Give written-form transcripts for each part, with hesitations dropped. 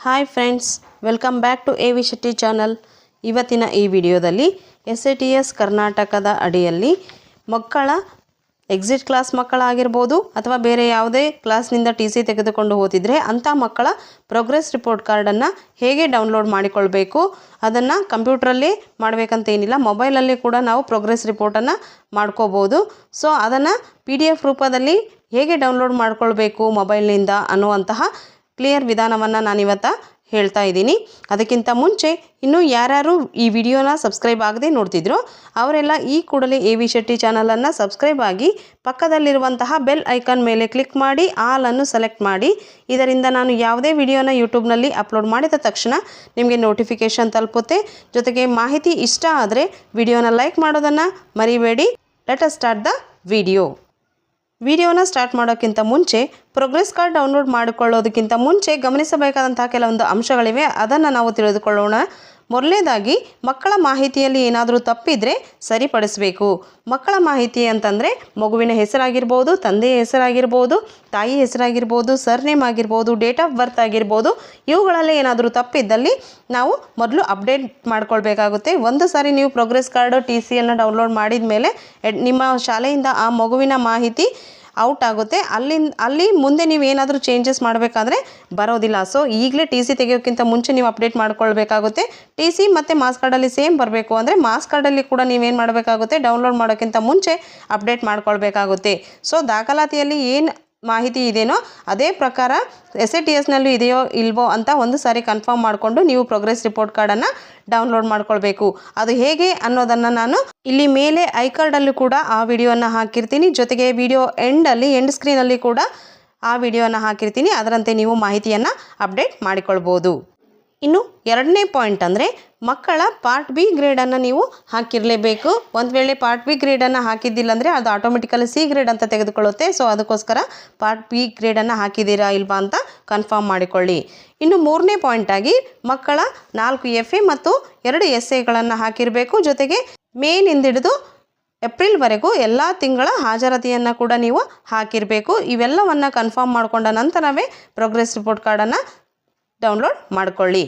Hi friends, welcome back to A V Shetty channel. ಇವತ್ತಿನ ಈ ವಿಡಿಯೋದಲ್ಲಿ SATS ಕರ್ನಾಟಕದ ಅಡಿಯಲ್ಲಿ ಮಕ್ಕಳ ಎಕ್ಸಿಟ್ ಕ್ಲಾಸ್ ಮಕ್ಕಳಾಗಿರ್ಬೋದು ಅಥವಾ ಬೇರೆ ಯಾವುದೇ ಕ್ಲಾಸ್ನಿಂದ TC ತೆಗೆದುಕೊಂಡು ಹೋಗಿದ್ರೆ ಅಂಥ ಮಕ್ಕಳ ಪ್ರೋಗ್ರೆಸ್ ರಿಪೋರ್ಟ್ ಕಾರ್ಡನ್ನು ಹೇಗೆ ಡೌನ್ಲೋಡ್ ಮಾಡಿಕೊಳ್ಬೇಕು, ಅದನ್ನು ಕಂಪ್ಯೂಟ್ರಲ್ಲಿ ಮಾಡಬೇಕಂತೇನಿಲ್ಲ, ಮೊಬೈಲಲ್ಲಿ ಕೂಡ ನಾವು ಪ್ರೋಗ್ರೆಸ್ ರಿಪೋರ್ಟನ್ನು ಮಾಡ್ಕೋಬೋದು. ಸೊ ಅದನ್ನು PDF ರೂಪದಲ್ಲಿ ಹೇಗೆ ಡೌನ್ಲೋಡ್ ಮಾಡ್ಕೊಳ್ಬೇಕು ಮೊಬೈಲ್ನಿಂದ ಅನ್ನುವಂತಹ ಕ್ಲಿಯರ್ ವಿಧಾನವನ್ನು ನಾನಿವತ್ತು ಹೇಳ್ತಾ ಇದ್ದೀನಿ. ಅದಕ್ಕಿಂತ ಮುಂಚೆ ಇನ್ನೂ ಯಾರ್ಯಾರು ಈ ವಿಡಿಯೋನ ಸಬ್ಸ್ಕ್ರೈಬ್ ಆಗದೆ ನೋಡ್ತಿದ್ರು ಅವರೆಲ್ಲ ಈ ಕೂಡಲೇ ಎ ವಿ ಶೆಟ್ಟಿ ಚಾನಲನ್ನು ಸಬ್ಸ್ಕ್ರೈಬ್ ಆಗಿ ಪಕ್ಕದಲ್ಲಿರುವಂತಹ ಬೆಲ್ ಐಕಾನ್ ಮೇಲೆ ಕ್ಲಿಕ್ ಮಾಡಿ ಆಲನ್ನು ಸೆಲೆಕ್ಟ್ ಮಾಡಿ. ಇದರಿಂದ ನಾನು ಯಾವುದೇ ವಿಡಿಯೋನ ಯೂಟ್ಯೂಬ್ನಲ್ಲಿ ಅಪ್ಲೋಡ್ ಮಾಡಿದ ತಕ್ಷಣ ನಿಮಗೆ ನೋಟಿಫಿಕೇಷನ್ ತಲುಪುತ್ತೆ. ಜೊತೆಗೆ ಮಾಹಿತಿ ಇಷ್ಟ ಆದರೆ ವಿಡಿಯೋನ ಲೈಕ್ ಮಾಡೋದನ್ನು ಮರಿಬೇಡಿ. ಲೆಟ್ ಅಸ್ ಸ್ಟಾರ್ಟ್ ದ ವಿಡಿಯೋನ ಸ್ಟಾರ್ಟ್ ಮಾಡೋಕ್ಕಿಂತ ಮುಂಚೆ ಪ್ರೋಗ್ರೆಸ್ ಕಾರ್ಡ್ ಡೌನ್ಲೋಡ್ ಮಾಡಿಕೊಳ್ಳೋದಕ್ಕಿಂತ ಮುಂಚೆ ಗಮನಿಸಬೇಕಾದಂತಹ ಕೆಲವೊಂದು ಅಂಶಗಳಿವೆ, ಅದನ್ನು ನಾವು ತಿಳಿದುಕೊಳ್ಳೋಣ. ಮೊದಲನೇದಾಗಿ ಮಕ್ಕಳ ಮಾಹಿತಿಯಲ್ಲಿ ಏನಾದರೂ ತಪ್ಪಿದರೆ ಸರಿಪಡಿಸಬೇಕು. ಮಕ್ಕಳ ಮಾಹಿತಿ ಅಂತಂದರೆ ಮಗುವಿನ ಹೆಸರಾಗಿರ್ಬೋದು, ತಂದೆಯ ಹೆಸರಾಗಿರ್ಬೋದು, ತಾಯಿ ಹೆಸರಾಗಿರ್ಬೋದು, ಸರ್ನೇಮ್ ಆಗಿರ್ಬೋದು, ಡೇಟ್ ಆಫ್ ಬರ್ತ್ ಆಗಿರ್ಬೋದು, ಇವುಗಳಲ್ಲಿ ಏನಾದರೂ ತಪ್ಪಿದ್ದಲ್ಲಿ ನಾವು ಮೊದಲು ಅಪ್ಡೇಟ್ ಮಾಡ್ಕೊಳ್ಬೇಕಾಗುತ್ತೆ. ಒಂದು ಸಾರಿ ನೀವು ಪ್ರೋಗ್ರೆಸ್ ಕಾರ್ಡ್ TCಯನ್ನು ಡೌನ್ಲೋಡ್ ಮಾಡಿದ ಮೇಲೆ ನಿಮ್ಮ ಶಾಲೆಯಿಂದ ಆ ಮಗುವಿನ ಮಾಹಿತಿ ಔಟ್ ಆಗುತ್ತೆ. ಅಲ್ಲಿ ಮುಂದೆ ನೀವು ಏನಾದರೂ ಚೇಂಜಸ್ ಮಾಡಬೇಕಾದ್ರೆ ಬರೋದಿಲ್ಲ. ಸೊ ಈಗಲೇ TC ತೆಗೆಯೋಕ್ಕಿಂತ ಮುಂಚೆ ನೀವು ಅಪ್ಡೇಟ್ ಮಾಡ್ಕೊಳ್ಬೇಕಾಗುತ್ತೆ. TC ಮತ್ತು ಮಾಸ್ ಕಾರ್ಡಲ್ಲಿ ಸೇಮ್ ಬರಬೇಕು ಅಂದರೆ ಮಾಸ್ ಕಾರ್ಡಲ್ಲಿ ಕೂಡ ನೀವೇನು ಮಾಡಬೇಕಾಗುತ್ತೆ, ಡೌನ್ಲೋಡ್ ಮಾಡೋಕ್ಕಿಂತ ಮುಂಚೆ ಅಪ್ಡೇಟ್ ಮಾಡ್ಕೊಳ್ಬೇಕಾಗುತ್ತೆ. ಸೊ ದಾಖಲಾತಿಯಲ್ಲಿ ಏನು ಮಾಹಿತಿ ಇದೆಯೋ ಅದೇ ಪ್ರಕಾರ SATSನಲ್ಲೂ ಇದೆಯೋ ಇಲ್ವೋ ಅಂತ ಒಂದು ಸಾರಿ ಕನ್ಫರ್ಮ್ ಮಾಡಿಕೊಂಡು ನೀವು ಪ್ರೋಗ್ರೆಸ್ ರಿಪೋರ್ಟ್ ಕಾರ್ಡನ್ನು ಡೌನ್ಲೋಡ್ ಮಾಡ್ಕೊಳ್ಬೇಕು. ಅದು ಹೇಗೆ ಅನ್ನೋದನ್ನು ನಾನು ಇಲ್ಲಿ ಮೇಲೆ ಐ ಕಾರ್ಡಲ್ಲೂ ಕೂಡ ಆ ವಿಡಿಯೋನ ಹಾಕಿರ್ತೀನಿ. ಜೊತೆಗೆ ವಿಡಿಯೋ ಎಂಡ್ ಸ್ಕ್ರೀನಲ್ಲಿ ಕೂಡ ಆ ವಿಡಿಯೋನ ಹಾಕಿರ್ತೀನಿ. ಅದರಂತೆ ನೀವು ಮಾಹಿತಿಯನ್ನು ಅಪ್ಡೇಟ್ ಮಾಡಿಕೊಳ್ಬೋದು. ಇನ್ನು ಎರಡನೇ ಪಾಯಿಂಟ್ ಅಂದರೆ ಮಕ್ಕಳ ಪಾರ್ಟ್ B ಗ್ರೇಡನ್ನು ನೀವು ಹಾಕಿರಲೇಬೇಕು. ಒಂದು ವೇಳೆ ಪಾರ್ಟ್ B ಗ್ರೇಡನ್ನು ಹಾಕಿದ್ದಿಲ್ಲ ಅಂದರೆ ಅದು ಆಟೋಮೆಟಿಕಲಿ C ಗ್ರೇಡ್ ಅಂತ ತೆಗೆದುಕೊಳ್ಳುತ್ತೆ. ಸೊ ಅದಕ್ಕೋಸ್ಕರ ಪಾರ್ಟ್ B ಗ್ರೇಡನ್ನು ಹಾಕಿದ್ದೀರಾ ಇಲ್ವಾ ಅಂತ ಕನ್ಫರ್ಮ್ ಮಾಡಿಕೊಳ್ಳಿ. ಇನ್ನು ಮೂರನೇ ಪಾಯಿಂಟಾಗಿ ಮಕ್ಕಳ 4 FA ಮತ್ತು 2 SAಗಳನ್ನು ಹಾಕಿರಬೇಕು. ಜೊತೆಗೆ ಮೇನಿಂದ ಹಿಡಿದು ಏಪ್ರಿಲ್ವರೆಗೂ ಎಲ್ಲ ತಿಂಗಳ ಹಾಜರಾತಿಯನ್ನು ಕೂಡ ನೀವು ಹಾಕಿರಬೇಕು. ಇವೆಲ್ಲವನ್ನು ಕನ್ಫರ್ಮ್ ಮಾಡಿಕೊಂಡ ನಂತರವೇ ಪ್ರೋಗ್ರೆಸ್ ರಿಪೋರ್ಟ್ ಕಾರ್ಡನ್ನು ಡೌನ್ಲೋಡ್ ಮಾಡಿಕೊಳ್ಳಿ.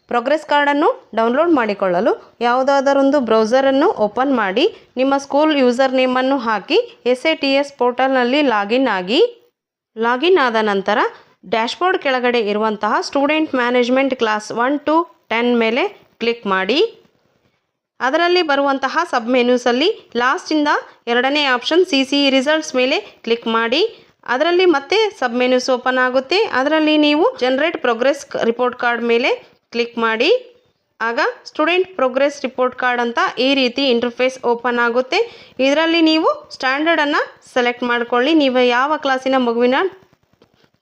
ಪ್ರೋಗ್ರೆಸ್ ಕಾರ್ಡನ್ನು ಡೌನ್ಲೋಡ್ ಮಾಡಿಕೊಳ್ಳಲು ಯಾವುದಾದರೊಂದು ಬ್ರೌಸರನ್ನು ಓಪನ್ ಮಾಡಿ ನಿಮ್ಮ ಸ್ಕೂಲ್ ಯೂಸರ್ ನೇಮನ್ನು ಹಾಕಿ SATS ಪೋರ್ಟಲ್ನಲ್ಲಿ ಲಾಗಿನ್ ಆದ ನಂತರ ಡ್ಯಾಶ್ಬೋರ್ಡ್ ಕೆಳಗಡೆ ಇರುವಂತಹ ಸ್ಟೂಡೆಂಟ್ ಮ್ಯಾನೇಜ್ಮೆಂಟ್ ಕ್ಲಾಸ್ 1 to 10 ಮೇಲೆ ಕ್ಲಿಕ್ ಮಾಡಿ. ಅದರಲ್ಲಿ ಬರುವಂತಹ ಸಬ್ ಮೆನ್ಯೂಸಲ್ಲಿ ಲಾಸ್ಟಿಂದ ಎರಡನೇ ಆಪ್ಷನ್ CCE ರಿಸಲ್ಟ್ಸ್ ಮೇಲೆ ಕ್ಲಿಕ್ ಮಾಡಿ. ಅದರಲ್ಲಿ ಮತ್ತೆ ಸಬ್ ಮೆನ್ಯೂಸ್ ಓಪನ್ ಆಗುತ್ತೆ. ಅದರಲ್ಲಿ ನೀವು ಜನರೇಟ್ ಪ್ರೋಗ್ರೆಸ್ ರಿಪೋರ್ಟ್ ಕಾರ್ಡ್ ಮೇಲೆ ಕ್ಲಿಕ್ ಮಾಡಿ. ಆಗ ಸ್ಟೂಡೆಂಟ್ ಪ್ರೋಗ್ರೆಸ್ ರಿಪೋರ್ಟ್ ಕಾರ್ಡ್ ಅಂತ ಈ ರೀತಿ ಇಂಟರ್ಫೇಸ್ ಓಪನ್ ಆಗುತ್ತೆ. ಇದರಲ್ಲಿ ನೀವು ಸ್ಟ್ಯಾಂಡರ್ಡನ್ನು ಸೆಲೆಕ್ಟ್ ಮಾಡ್ಕೊಳ್ಳಿ. ನೀವು ಯಾವ ಕ್ಲಾಸಿನ ಮಗುವಿನ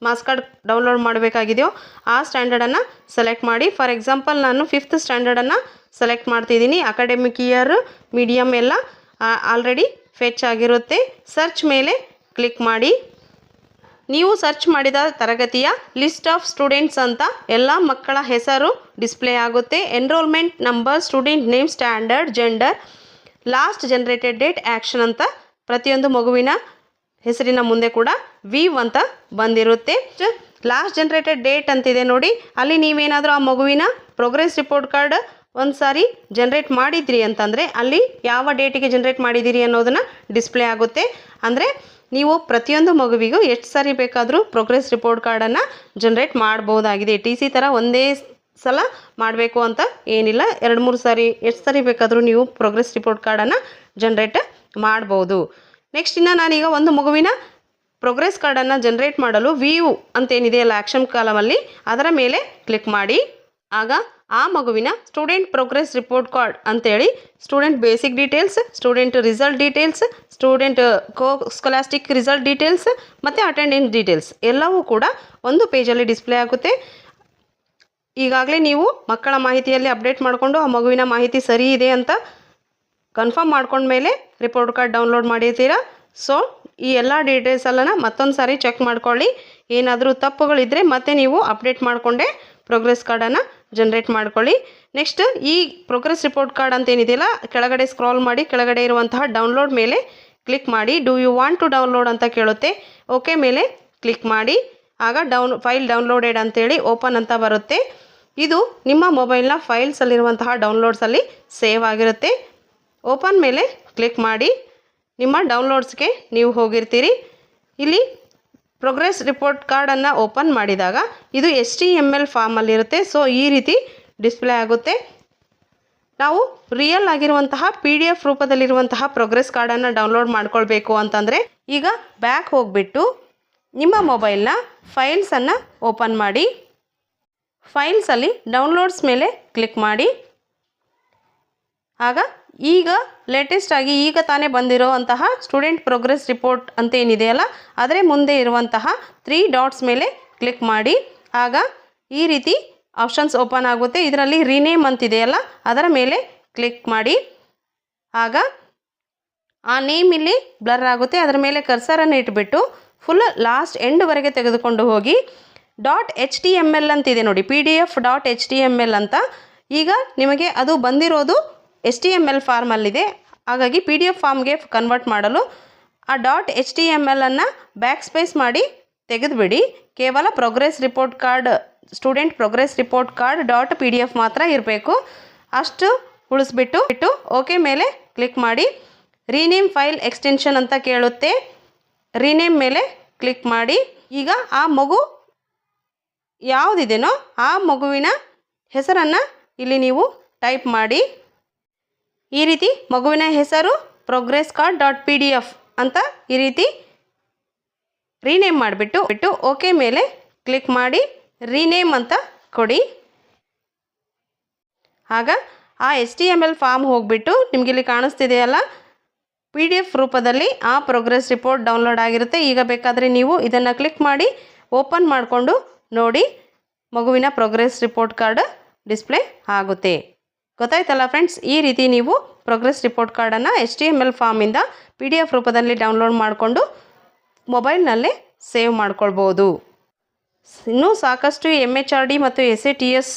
ಮಾಸ್ ಕಾರ್ಡ್ ಡೌನ್ಲೋಡ್ ಮಾಡಬೇಕಾಗಿದೆಯೋ ಆ ಸ್ಟ್ಯಾಂಡರ್ಡನ್ನು ಸೆಲೆಕ್ಟ್ ಮಾಡಿ. ಫಾರ್ ಎಕ್ಸಾಂಪಲ್ ನಾನು 5th ಸ್ಟ್ಯಾಂಡರ್ಡನ್ನು ಸೆಲೆಕ್ಟ್ ಮಾಡ್ತಿದ್ದೀನಿ. ಅಕಾಡೆಮಿಕ್ ಇಯರ್ ಮೀಡಿಯಮ್ ಎಲ್ಲ ಆಲ್ರೆಡಿ ಫೆಚ್ ಆಗಿರುತ್ತೆ. ಸರ್ಚ್ ಮೇಲೆ ಕ್ಲಿಕ್ ಮಾಡಿ. ನೀವು ಸರ್ಚ್ ಮಾಡಿದ ತರಗತಿಯ ಲಿಸ್ಟ್ ಆಫ್ ಸ್ಟೂಡೆಂಟ್ಸ್ ಅಂತ ಎಲ್ಲ ಮಕ್ಕಳ ಹೆಸರು ಡಿಸ್ಪ್ಲೇ ಆಗುತ್ತೆ. Enrolment number, student name, standard, gender, last generated date, action ಅಂತ ಪ್ರತಿಯೊಂದು ಮಗುವಿನ ಹೆಸರಿನ ಮುಂದೆ ಕೂಡ V ಅಂತ ಬಂದಿರುತ್ತೆ. ಲಾಸ್ಟ್ ಜನರೇಟೆಡ್ ಡೇಟ್ ಅಂತಿದೆ ನೋಡಿ, ಅಲ್ಲಿ ನೀವೇನಾದರೂ ಆ ಮಗುವಿನ ಪ್ರೋಗ್ರೆಸ್ ರಿಪೋರ್ಟ್ ಕಾರ್ಡ್ ಒಂದು ಸಾರಿ ಜನ್ರೇಟ್ ಮಾಡಿದ್ರಿ ಅಂತಂದರೆ ಅಲ್ಲಿ ಯಾವ ಡೇಟಿಗೆ ಜನ್ರೇಟ್ ಮಾಡಿದ್ದೀರಿ ಅನ್ನೋದನ್ನು ಡಿಸ್ಪ್ಲೇ ಆಗುತ್ತೆ. ಅಂದರೆ ನೀವು ಪ್ರತಿಯೊಂದು ಮಗುವಿಗೂ ಎಷ್ಟು ಸಾರಿ ಬೇಕಾದರೂ ಪ್ರೋಗ್ರೆಸ್ ರಿಪೋರ್ಟ್ ಕಾರ್ಡನ್ನು ಜನ್ರೇಟ್ ಮಾಡ್ಬೋದಾಗಿದೆ. TC ಥರ ಒಂದೇ ಸಲ ಮಾಡಬೇಕು ಅಂತ ಏನಿಲ್ಲ. 2-3 ಸಾರಿ ಎಷ್ಟು ಸಾರಿ ಬೇಕಾದರೂ ನೀವು ಪ್ರೋಗ್ರೆಸ್ ರಿಪೋರ್ಟ್ ಕಾರ್ಡನ್ನು ಜನ್ರೇಟ್ ಮಾಡ್ಬೋದು. ನೆಕ್ಸ್ಟ್ ಇನ್ನು ನಾನೀಗ ಒಂದು ಮಗುವಿನ ಪ್ರೋಗ್ರೆಸ್ ಕಾರ್ಡನ್ನು ಜನ್ರೇಟ್ ಮಾಡಲು ವ್ಯೂ ಅಂತೇನಿದೆಯಲ್ಲ ಆ್ಯಕ್ಷನ್ ಕಾಲಮಲ್ಲಿ ಅದರ ಮೇಲೆ ಕ್ಲಿಕ್ ಮಾಡಿ. ಆಗ ಆ ಮಗುವಿನ ಸ್ಟೂಡೆಂಟ್ ಪ್ರೋಗ್ರೆಸ್ ರಿಪೋರ್ಟ್ ಕಾರ್ಡ್ ಅಂತೇಳಿ student basic details, student result details, student scholastic result details ಮತ್ತು ಅಟೆಂಡೆನ್ಸ್ ಡೀಟೇಲ್ಸ್ ಎಲ್ಲವೂ ಕೂಡ ಒಂದು ಪೇಜಲ್ಲಿ ಡಿಸ್ಪ್ಲೇ ಆಗುತ್ತೆ. ಈಗಾಗಲೇ ನೀವು ಮಕ್ಕಳ ಮಾಹಿತಿಯಲ್ಲಿ ಅಪ್ಡೇಟ್ ಮಾಡಿಕೊಂಡು ಆ ಮಗುವಿನ ಮಾಹಿತಿ ಸರಿ ಇದೆ ಅಂತ ಕನ್ಫರ್ಮ್ ಮಾಡ್ಕೊಂಡ್ಮೇಲೆ ರಿಪೋರ್ಟ್ ಕಾರ್ಡ್ ಡೌನ್ಲೋಡ್ ಮಾಡಿರ್ತೀರಾ. ಸೊ ಈ ಎಲ್ಲ ಡೀಟೇಲ್ಸೆಲ್ಲ ಮತ್ತೊಂದು ಸಾರಿ ಚೆಕ್ ಮಾಡ್ಕೊಳ್ಳಿ. ಏನಾದರೂ ತಪ್ಪುಗಳಿದ್ದರೆ ಮತ್ತೆ ನೀವು ಅಪ್ಡೇಟ್ ಮಾಡಿಕೊಂಡೇ ಪ್ರೋಗ್ರೆಸ್ ಕಾರ್ಡನ್ನು ಜನ್ರೇಟ್ ಮಾಡ್ಕೊಳ್ಳಿ. ನೆಕ್ಸ್ಟ್ ಈ ಪ್ರೋಗ್ರೆಸ್ ರಿಪೋರ್ಟ್ ಕಾರ್ಡ್ ಅಂತ ಏನಿದೆಯಲ್ಲ ಕೆಳಗಡೆ ಸ್ಕ್ರಾಲ್ ಮಾಡಿ ಕೆಳಗಡೆ ಇರುವಂತಹ ಡೌನ್ಲೋಡ್ ಮೇಲೆ ಕ್ಲಿಕ್ ಮಾಡಿ. Do you want to download ಅಂತ ಕೇಳುತ್ತೆ. ಓಕೆ ಮೇಲೆ ಕ್ಲಿಕ್ ಮಾಡಿ. ಆಗ ಫೈಲ್ ಡೌನ್ಲೋಡೆಡ್ ಅಂತೇಳಿ ಓಪನ್ ಅಂತ ಬರುತ್ತೆ. ಇದು ನಿಮ್ಮ ಮೊಬೈಲ್ನ ಫೈಲ್ಸಲ್ಲಿರುವಂತಹ ಡೌನ್ಲೋಡ್ಸಲ್ಲಿ ಸೇವ್ ಆಗಿರುತ್ತೆ. ಓಪನ್ ಮೇಲೆ ಕ್ಲಿಕ್ ಮಾಡಿ ನಿಮ್ಮ ಡೌನ್ಲೋಡ್ಸ್ಗೆ ನೀವು ಹೋಗಿರ್ತೀರಿ. ಇಲ್ಲಿ ಪ್ರೋಗ್ರೆಸ್ ರಿಪೋರ್ಟ್ ಕಾರ್ಡನ್ನು ಓಪನ್ ಮಾಡಿದಾಗ ಇದು HTML ಫಾರ್ಮಲ್ಲಿರುತ್ತೆ. ಸೊ ಈ ರೀತಿ ಡಿಸ್ಪ್ಲೇ ಆಗುತ್ತೆ. ನಾವು ರಿಯಲ್ ಆಗಿರುವಂತಹ PDF ರೂಪದಲ್ಲಿರುವಂತಹ ಪ್ರೋಗ್ರೆಸ್ ಕಾರ್ಡನ್ನು ಡೌನ್ಲೋಡ್ ಮಾಡ್ಕೊಳ್ಬೇಕು ಅಂತಂದರೆ ಈಗ ಬ್ಯಾಕ್ ಹೋಗಿಬಿಟ್ಟು ನಿಮ್ಮ ಮೊಬೈಲ್ನ ಫೈಲ್ಸನ್ನು ಓಪನ್ ಮಾಡಿ. ಫೈಲ್ಸಲ್ಲಿ ಡೌನ್ಲೋಡ್ಸ್ ಮೇಲೆ ಕ್ಲಿಕ್ ಮಾಡಿ. ಆಗ ಈಗ ಲೇಟೆಸ್ಟ್ ಆಗಿ ಈಗ ತಾನೇ ಬಂದಿರುವಂತಹ ಸ್ಟೂಡೆಂಟ್ ಪ್ರೋಗ್ರೆಸ್ ರಿಪೋರ್ಟ್ ಅಂತ ಏನಿದೆಯಲ್ಲ ಅದರ ಮುಂದೆ ಇರುವಂತಹ 3 ಡಾಟ್ಸ್ ಮೇಲೆ ಕ್ಲಿಕ್ ಮಾಡಿ. ಆಗ ಈ ರೀತಿ ಆಪ್ಷನ್ಸ್ ಓಪನ್ ಆಗುತ್ತೆ. ಇದರಲ್ಲಿ ರೀನೇಮ್ ಅಂತಿದೆಯಲ್ಲ ಅದರ ಮೇಲೆ ಕ್ಲಿಕ್ ಮಾಡಿ. ಆಗ ಆ ನೇಮ್ ಇಲ್ಲಿ ಬ್ಲರ್ ಆಗುತ್ತೆ. ಅದರ ಮೇಲೆ ಕರ್ಸರನ್ನು ಇಟ್ಬಿಟ್ಟು ಫುಲ್ ಲಾಸ್ಟ್ ಎಂಡ್ವರೆಗೆ ತೆಗೆದುಕೊಂಡು ಹೋಗಿ .html ಅಂತಿದೆ ನೋಡಿ, PDF.html ಅಂತ. ಈಗ ನಿಮಗೆ ಅದು ಬಂದಿರೋದು HTML ಫಾರ್ಮಲ್ಲಿದೆ. ಹಾಗಾಗಿ PDF ಫಾರ್ಮ್ಗೆ ಕನ್ವರ್ಟ್ ಮಾಡಲು ಆ .html ಅನ್ನು ಬ್ಯಾಕ್ ಸ್ಪೇಸ್ ಮಾಡಿ ತೆಗೆದುಬಿಡಿ. ಕೇವಲ progress report card student progress report card .pdf ಮಾತ್ರ ಇರಬೇಕು. ಅಷ್ಟು ಉಳಿಸ್ಬಿಟ್ಟು ಓಕೆ ಮೇಲೆ ಕ್ಲಿಕ್ ಮಾಡಿ. ರೀನೇಮ್ ಫೈಲ್ ಎಕ್ಸ್ಟೆನ್ಷನ್ ಅಂತ ಕೇಳುತ್ತೆ. ರೀನೇಮ್ ಮೇಲೆ ಕ್ಲಿಕ್ ಮಾಡಿ. ಈಗ ಆ ಮಗು ಯಾವುದಿದೆನೋ ಆ ಮಗುವಿನ ಹೆಸರನ್ನು ಇಲ್ಲಿ ನೀವು ಟೈಪ್ ಮಾಡಿ. ಈ ರೀತಿ ಮಗುವಿನ ಹೆಸರು ಪ್ರೋಗ್ರೆಸ್ ಕಾರ್ಡ್ .pdf ಅಂತ ಈ ರೀತಿ ರೀನೇಮ್ ಮಾಡಿಬಿಟ್ಟು ಓಕೆ ಮೇಲೆ ಕ್ಲಿಕ್ ಮಾಡಿ ರೀನೇಮ್ ಅಂತ ಕೊಡಿ. ಆಗ ಆ HTML ಫಾರ್ಮ್ ಹೋಗಿಬಿಟ್ಟು ನಿಮಗೆ ಇಲ್ಲಿ ಕಾಣಿಸ್ತಿದೆಯಲ್ಲ PDF ರೂಪದಲ್ಲಿ ಆ ಪ್ರೋಗ್ರೆಸ್ ರಿಪೋರ್ಟ್ ಡೌನ್ಲೋಡ್ ಆಗಿರುತ್ತೆ. ಈಗ ಬೇಕಾದರೆ ನೀವು ಇದನ್ನು ಕ್ಲಿಕ್ ಮಾಡಿ ಓಪನ್ ಮಾಡಿಕೊಂಡು ನೋಡಿ ಮಗುವಿನ ಪ್ರೋಗ್ರೆಸ್ ರಿಪೋರ್ಟ್ ಕಾರ್ಡ್ ಡಿಸ್ಪ್ಲೇ ಆಗುತ್ತೆ. ಗೊತ್ತಾಯ್ತಲ್ಲ ಫ್ರೆಂಡ್ಸ್, ಈ ರೀತಿ ನೀವು ಪ್ರೋಗ್ರೆಸ್ ರಿಪೋರ್ಟ್ ಕಾರ್ಡನ್ನು HTML ಫಾರ್ಮಿಂದ PDF ರೂಪದಲ್ಲಿ ಡೌನ್ಲೋಡ್ ಮಾಡಿಕೊಂಡು ಮೊಬೈಲ್ನಲ್ಲೇ ಸೇವ್ ಮಾಡ್ಕೊಳ್ಬೋದು. ಇನ್ನೂ ಸಾಕಷ್ಟು MHRD ಮತ್ತು SATS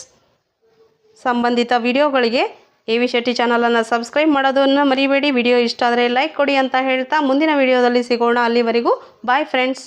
ಸಂಬಂಧಿತ ವಿಡಿಯೋಗಳಿಗೆ AV ಶೆಟ್ಟಿ ಚಾನಲನ್ನು ಸಬ್ಸ್ಕ್ರೈಬ್ ಮಾಡೋದನ್ನು ಮರಿಬೇಡಿ. ವಿಡಿಯೋ ಇಷ್ಟ ಆದರೆ ಲೈಕ್ ಕೊಡಿ ಅಂತ ಹೇಳ್ತಾ ಮುಂದಿನ ವಿಡಿಯೋದಲ್ಲಿ ಸಿಗೋಣ. ಅಲ್ಲಿವರೆಗೂ ಬಾಯ್ ಫ್ರೆಂಡ್ಸ್.